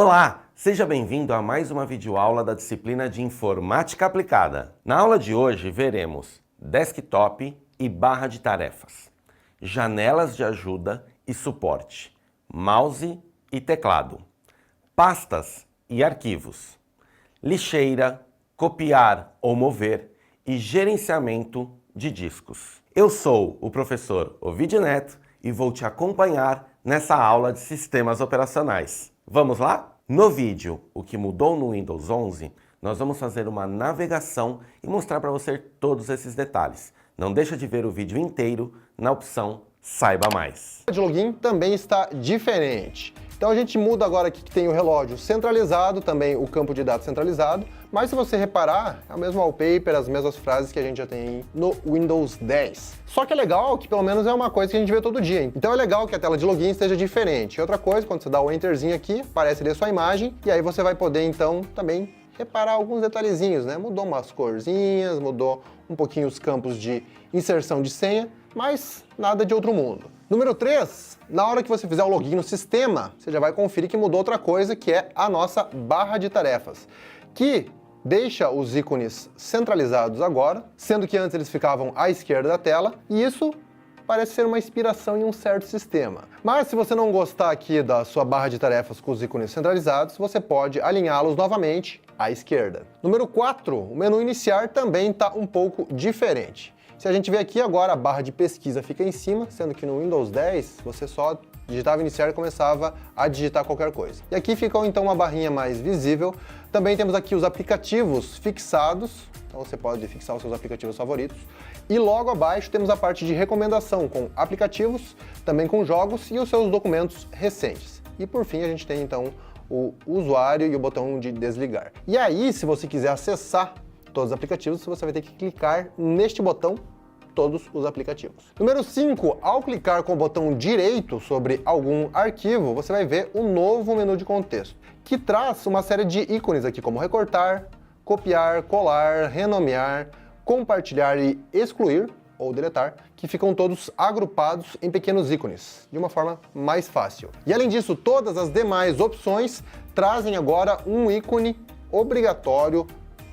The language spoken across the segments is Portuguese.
Olá, seja bem-vindo a mais uma videoaula da disciplina de Informática Aplicada. Na aula de hoje veremos desktop e barra de tarefas, janelas de ajuda e suporte, mouse e teclado, pastas e arquivos, lixeira, copiar ou mover e gerenciamento de discos. Eu sou o professor Ovidio Neto e vou te acompanhar nessa aula de sistemas operacionais. Vamos lá? No vídeo O que mudou no Windows 11, nós vamos fazer uma navegação e mostrar para você todos esses detalhes. Não deixa de ver o vídeo inteiro na opção Saiba Mais. O de login também está diferente. Então a gente muda agora aqui que tem o relógio centralizado, também o campo de dados centralizado, mas se você reparar, é o mesmo wallpaper, as mesmas frases que a gente já tem no Windows 10. Só que é legal que pelo menos é uma coisa que a gente vê todo dia. Então é legal que a tela de login esteja diferente. E outra coisa, quando você dá o enterzinho aqui, aparece ali a sua imagem, e aí você vai poder então também reparar alguns detalhezinhos, né? Mudou umas corzinhas, mudou um pouquinho os campos de inserção de senha, mas nada de outro mundo. Número 3, na hora que você fizer o login no sistema, você já vai conferir que mudou outra coisa, que é a nossa barra de tarefas, que deixa os ícones centralizados agora, sendo que antes eles ficavam à esquerda da tela, e isso parece ser uma inspiração em um certo sistema. Mas se você não gostar aqui da sua barra de tarefas com os ícones centralizados, você pode alinhá-los novamente à esquerda. Número 4, o menu iniciar também está um pouco diferente. Se a gente ver aqui agora, a barra de pesquisa fica em cima, sendo que no Windows 10 você só digitava iniciar e começava a digitar qualquer coisa. E aqui fica então uma barrinha mais visível. Também temos aqui os aplicativos fixados, então você pode fixar os seus aplicativos favoritos. E logo abaixo temos a parte de recomendação com aplicativos, também com jogos e os seus documentos recentes. E por fim a gente tem então o usuário e o botão de desligar. E aí, se você quiser acessar todos os aplicativos, você vai ter que clicar neste botão, todos os aplicativos. Número 5, ao clicar com o botão direito sobre algum arquivo, você vai ver o novo menu de contexto, que traz uma série de ícones aqui, como recortar, copiar, colar, renomear, compartilhar e excluir, ou deletar, que ficam todos agrupados em pequenos ícones, de uma forma mais fácil. E além disso, todas as demais opções trazem agora um ícone obrigatório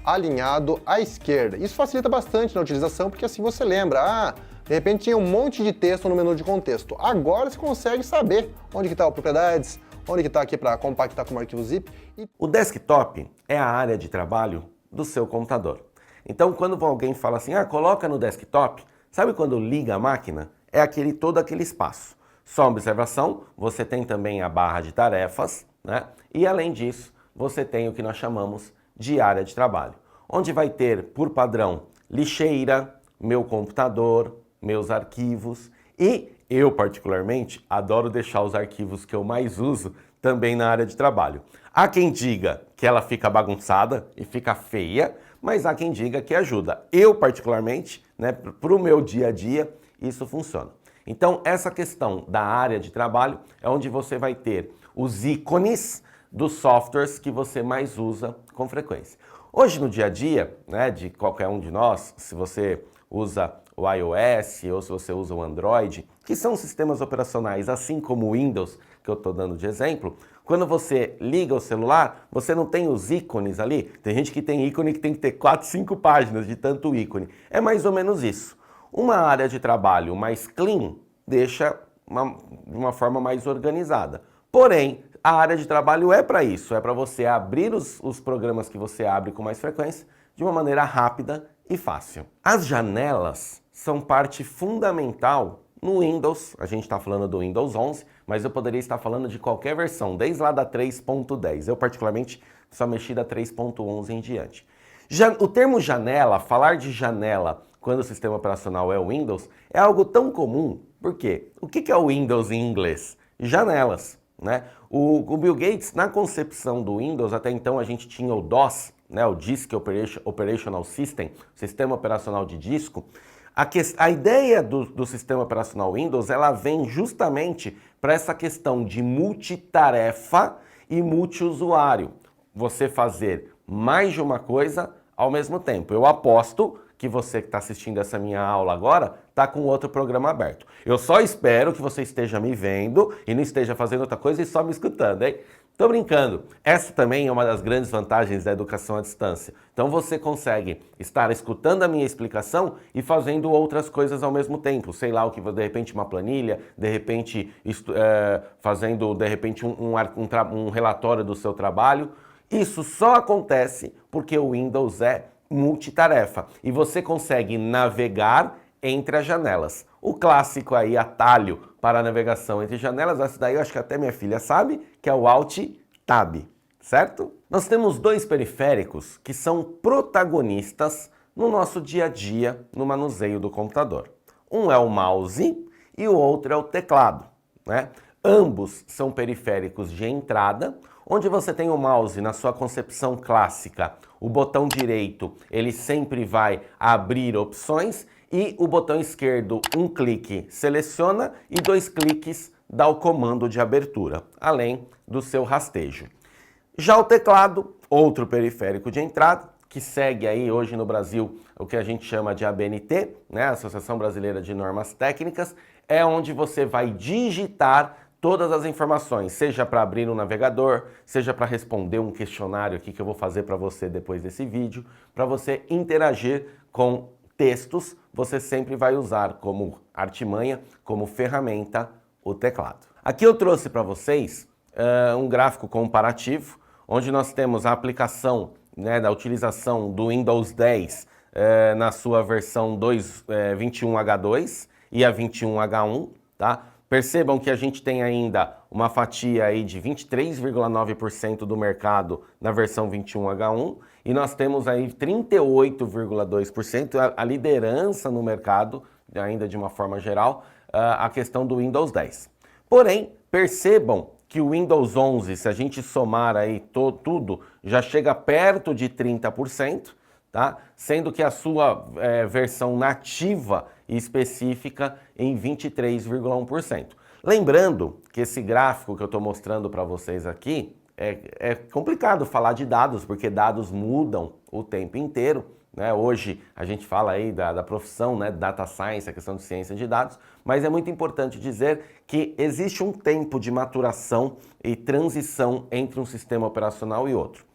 alinhado à esquerda. Isso facilita bastante na utilização, porque assim você lembra, de repente tinha um monte de texto no menu de contexto. Agora você consegue saber onde que está o propriedades, onde que está aqui para compactar como arquivo zip. O desktop é a área de trabalho do seu computador. Então quando alguém fala assim, coloca no desktop, sabe quando liga a máquina? É todo aquele espaço. Só uma observação, você tem também a barra de tarefas, né? E além disso, você tem o que nós chamamos de área de trabalho, onde vai ter, por padrão, lixeira, meu computador, meus arquivos e eu, particularmente, adoro deixar os arquivos que eu mais uso também na área de trabalho. Há quem diga que ela fica bagunçada e fica feia, mas há quem diga que ajuda. Eu, particularmente, para o meu dia a dia, isso funciona. Então, essa questão da área de trabalho é onde você vai ter os ícones dos softwares que você mais usa com frequência. Hoje no dia a dia, de qualquer um de nós, se você usa o iOS ou se você usa o Android, que são sistemas operacionais assim como o Windows, que eu estou dando de exemplo, quando você liga o celular, você não tem os ícones ali. Tem gente que tem ícone que tem que ter 4, 5 páginas de tanto ícone. É mais ou menos isso. Uma área de trabalho mais clean deixa de uma forma mais organizada. Porém, a área de trabalho é para isso, é para você abrir os programas que você abre com mais frequência de uma maneira rápida e fácil. As janelas são parte fundamental no Windows, a gente está falando do Windows 11, mas eu poderia estar falando de qualquer versão, desde lá da 3.10. Eu particularmente só mexi da 3.11 em diante. O termo janela, falar de janela quando o sistema operacional é o Windows, é algo tão comum, por quê? O que é o Windows em inglês? Janelas. O Bill Gates, na concepção do Windows, até então a gente tinha o DOS, o Disk Operational System, Sistema Operacional de Disco. A ideia do sistema operacional Windows, ela vem justamente para essa questão de multitarefa e multiusuário. Você fazer mais de uma coisa ao mesmo tempo. Eu aposto que você que está assistindo essa minha aula agora está com outro programa aberto. Eu só espero que você esteja me vendo e não esteja fazendo outra coisa e só me escutando, hein? Tô brincando. Essa também é uma das grandes vantagens da educação à distância. Então você consegue estar escutando a minha explicação e fazendo outras coisas ao mesmo tempo. Sei lá, o que de repente uma planilha, de repente fazendo de repente um relatório do seu trabalho. Isso só acontece porque o Windows é multitarefa e você consegue navegar entre as janelas. O clássico aí, atalho para a navegação entre janelas, essa daí eu acho que até minha filha sabe, que é o Alt Tab, certo? Nós temos dois periféricos que são protagonistas no nosso dia a dia no manuseio do computador. Um é o mouse e o outro é o teclado, né? Ambos são periféricos de entrada, onde você tem o mouse na sua concepção clássica. O botão direito, ele sempre vai abrir opções e o botão esquerdo, um clique seleciona e 2 cliques dá o comando de abertura, além do seu rastejo. Já o teclado, outro periférico de entrada, que segue aí hoje no Brasil o que a gente chama de ABNT, né, Associação Brasileira de Normas Técnicas, é onde você vai digitar todas as informações, seja para abrir um navegador, seja para responder um questionário aqui que eu vou fazer para você depois desse vídeo, para você interagir com textos, você sempre vai usar como artimanha, como ferramenta, o teclado. Aqui eu trouxe para vocês um gráfico comparativo, onde nós temos a aplicação, né, da utilização do Windows 10 na sua versão 21H2 e a 21H1, tá? Percebam que a gente tem ainda uma fatia aí de 23,9% do mercado na versão 21H1 e nós temos aí 38,2% a liderança no mercado, ainda de uma forma geral, a questão do Windows 10. Porém, percebam que o Windows 11, se a gente somar aí tudo, já chega perto de 30%, tá? Sendo que a sua versão nativa e específica em 23,1%. Lembrando que esse gráfico que eu estou mostrando para vocês aqui, é complicado falar de dados, porque dados mudam o tempo inteiro, né? Hoje a gente fala aí da profissão, né, Data Science, a questão de ciência de dados, mas é muito importante dizer que existe um tempo de maturação e transição entre um sistema operacional e outro.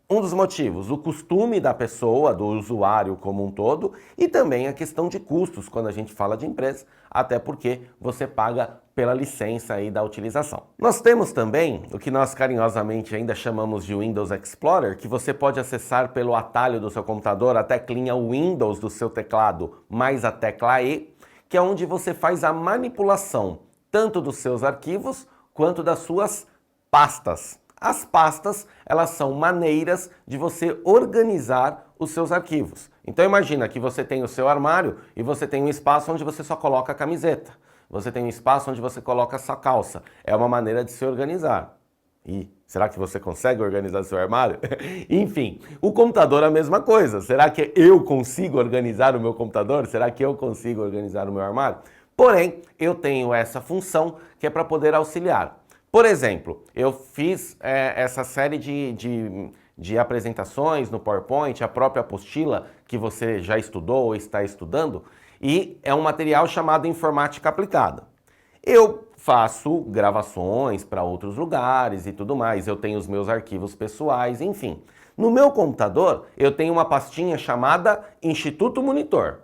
Um dos motivos, o costume da pessoa, do usuário como um todo, e também a questão de custos quando a gente fala de empresa, até porque você paga pela licença aí da utilização. Nós temos também o que nós carinhosamente ainda chamamos de Windows Explorer, que você pode acessar pelo atalho do seu computador, a teclinha Windows do seu teclado, mais a tecla E, que é onde você faz a manipulação tanto dos seus arquivos quanto das suas pastas. As pastas, elas são maneiras de você organizar os seus arquivos. Então imagina que você tem o seu armário e você tem um espaço onde você só coloca a camiseta. Você tem um espaço onde você coloca a sua calça. É uma maneira de se organizar. E será que você consegue organizar seu armário? Enfim, o computador é a mesma coisa. Será que eu consigo organizar o meu computador? Será que eu consigo organizar o meu armário? Porém, eu tenho essa função que é para poder auxiliar. Por exemplo, eu fiz essa série de apresentações no PowerPoint, a própria apostila que você já estudou ou está estudando, e é um material chamado Informática Aplicada. Eu faço gravações para outros lugares e tudo mais, eu tenho os meus arquivos pessoais, enfim. No meu computador, eu tenho uma pastinha chamada Instituto Monitor.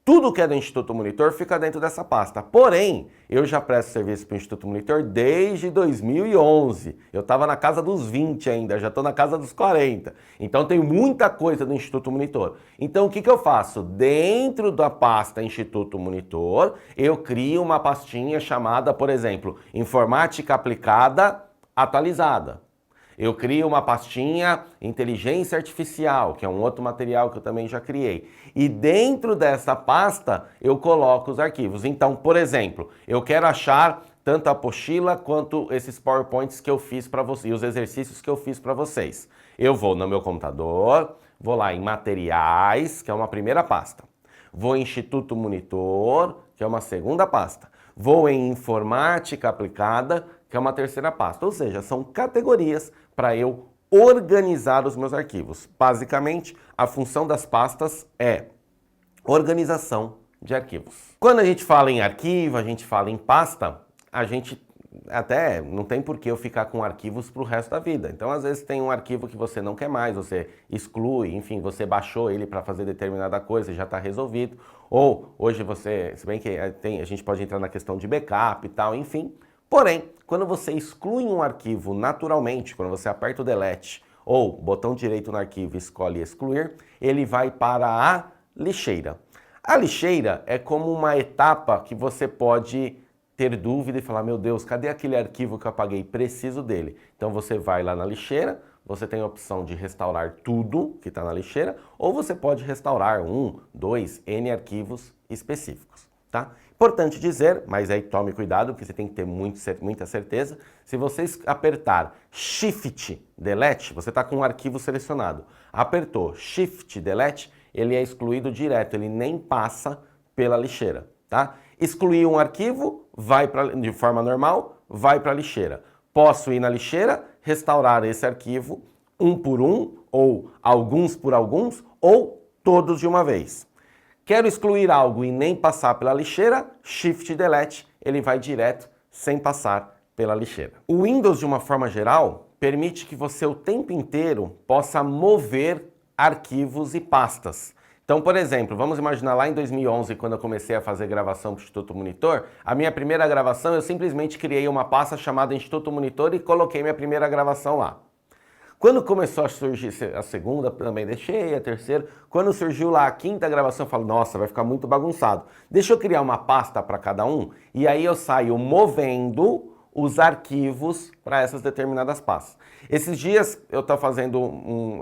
Tudo que é do Instituto Monitor fica dentro dessa pasta. Porém, eu já presto serviço para o Instituto Monitor desde 2011. Eu estava na casa dos 20 ainda, já estou na casa dos 40. Então, tenho muita coisa do Instituto Monitor. Então, o que eu faço? Dentro da pasta Instituto Monitor, eu crio uma pastinha chamada, por exemplo, Informática Aplicada Atualizada. Eu crio uma pastinha Inteligência Artificial, que é um outro material que eu também já criei. E dentro dessa pasta eu coloco os arquivos. Então, por exemplo, eu quero achar tanto a apostila quanto esses PowerPoints que eu fiz para vocês, e os exercícios que eu fiz para vocês. Eu vou no meu computador, vou lá em Materiais, que é uma primeira pasta. Vou em Instituto Monitor, que é uma segunda pasta. Vou em Informática Aplicada, que é uma terceira pasta. Ou seja, são categorias para eu organizar os meus arquivos. Basicamente, a função das pastas é organização de arquivos. Quando a gente fala em arquivo, a gente fala em pasta, a gente até não tem por que eu ficar com arquivos para o resto da vida. Então, às vezes tem um arquivo que você não quer mais, você exclui, enfim, você baixou ele para fazer determinada coisa e já está resolvido. Ou hoje você, se bem que a gente pode entrar na questão de backup e tal, enfim. Porém, quando você exclui um arquivo naturalmente, quando você aperta o delete ou botão direito no arquivo e escolhe excluir, ele vai para a lixeira. A lixeira é como uma etapa que você pode ter dúvida e falar, meu Deus, cadê aquele arquivo que eu apaguei? Preciso dele. Então você vai lá na lixeira, você tem a opção de restaurar tudo que está na lixeira, ou você pode restaurar 1, 2, N arquivos específicos, tá? Importante dizer, mas aí tome cuidado, porque você tem que ter muita certeza, se você apertar Shift Delete, você está com um arquivo selecionado, apertou Shift Delete, ele é excluído direto, ele nem passa pela lixeira, tá? Excluir um arquivo, de forma normal, vai para a lixeira. Posso ir na lixeira, restaurar esse arquivo um por um, ou alguns por alguns, ou todos de uma vez. Quero excluir algo e nem passar pela lixeira, Shift Delete, ele vai direto, sem passar pela lixeira. O Windows, de uma forma geral, permite que você o tempo inteiro possa mover arquivos e pastas. Então, por exemplo, vamos imaginar lá em 2011, quando eu comecei a fazer gravação para o Instituto Monitor, a minha primeira gravação eu simplesmente criei uma pasta chamada Instituto Monitor e coloquei minha primeira gravação lá. Quando começou a surgir a segunda, também deixei, a terceira. Quando surgiu lá a quinta gravação, eu falo, nossa, vai ficar muito bagunçado. Deixa eu criar uma pasta para cada um, e aí eu saio movendo os arquivos para essas determinadas pastas. Esses dias eu estou fazendo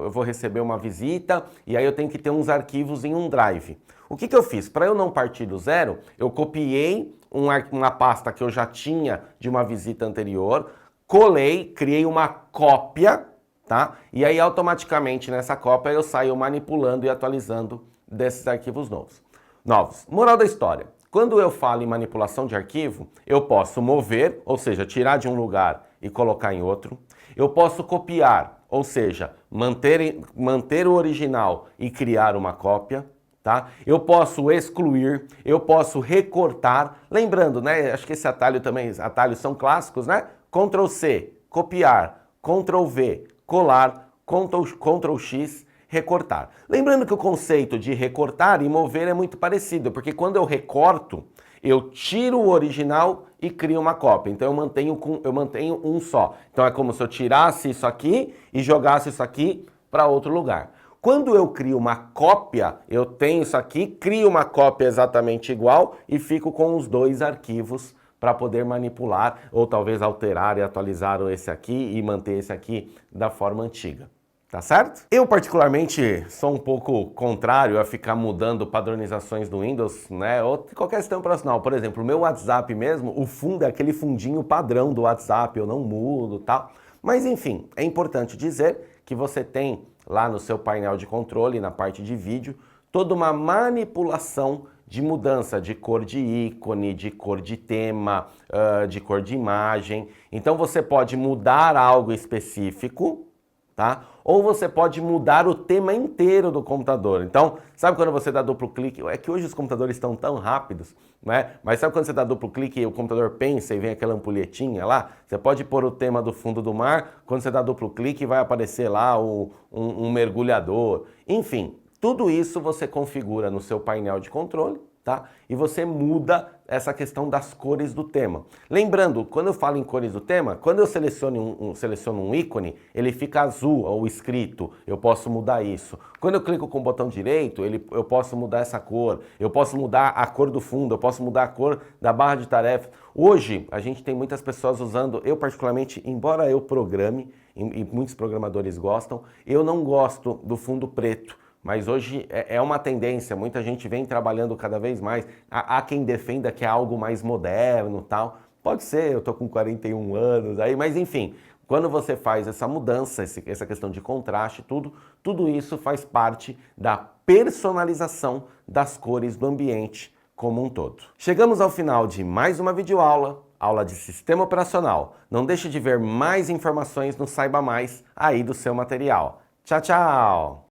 eu vou receber uma visita e aí eu tenho que ter uns arquivos em um drive. O que eu fiz? Para eu não partir do zero, eu copiei uma pasta que eu já tinha de uma visita anterior, colei, criei uma cópia, tá? E aí automaticamente nessa cópia eu saio manipulando e atualizando desses arquivos novos. Moral da história. Quando eu falo em manipulação de arquivo, eu posso mover, ou seja, tirar de um lugar e colocar em outro. Eu posso copiar, ou seja, manter o original e criar uma cópia, tá? Eu posso excluir, eu posso recortar. Lembrando, né? Acho que esse atalho também, atalhos são clássicos, né? Ctrl C, copiar, Ctrl V, colar, Ctrl X, recortar. Lembrando que o conceito de recortar e mover é muito parecido, porque quando eu recorto, eu tiro o original e crio uma cópia. Então eu mantenho um só. Então é como se eu tirasse isso aqui e jogasse isso aqui para outro lugar. Quando eu crio uma cópia, eu tenho isso aqui, crio uma cópia exatamente igual e fico com os dois arquivos para poder manipular ou talvez alterar e atualizar esse aqui e manter esse aqui da forma antiga. Tá certo? Eu particularmente sou um pouco contrário a ficar mudando padronizações do Windows, né? Ou qualquer sistema operacional. Por exemplo, o meu WhatsApp mesmo, o fundo é aquele fundinho padrão do WhatsApp, eu não mudo, tal. Mas enfim, é importante dizer que você tem lá no seu painel de controle, na parte de vídeo, toda uma manipulação de mudança de cor de ícone, de cor de tema, de cor de imagem. Então você pode mudar algo específico, tá? Ou você pode mudar o tema inteiro do computador. Então, sabe quando você dá duplo clique? É que hoje os computadores estão tão rápidos, né? Mas sabe quando você dá duplo clique e o computador pensa e vem aquela ampulhetinha lá? Você pode pôr o tema do fundo do mar, quando você dá duplo clique vai aparecer lá um mergulhador. Enfim, tudo isso você configura no seu painel de controle, tá? E você muda essa questão das cores do tema. Lembrando, quando eu falo em cores do tema, quando eu seleciono um ícone, ele fica azul ou escrito, eu posso mudar isso. Quando eu clico com o botão direito, eu posso mudar essa cor, eu posso mudar a cor do fundo, eu posso mudar a cor da barra de tarefa. Hoje, a gente tem muitas pessoas usando, eu particularmente, embora eu programe, e muitos programadores gostam, eu não gosto do fundo preto. Mas hoje é uma tendência, muita gente vem trabalhando cada vez mais. Há quem defenda que é algo mais moderno e tal. Pode ser, eu tô com 41 anos aí, mas enfim, quando você faz essa mudança, essa questão de contraste, tudo isso faz parte da personalização das cores do ambiente como um todo. Chegamos ao final de mais uma videoaula. aula de sistema operacional. Não deixe de ver mais informações no Saiba Mais aí do seu material. Tchau, tchau!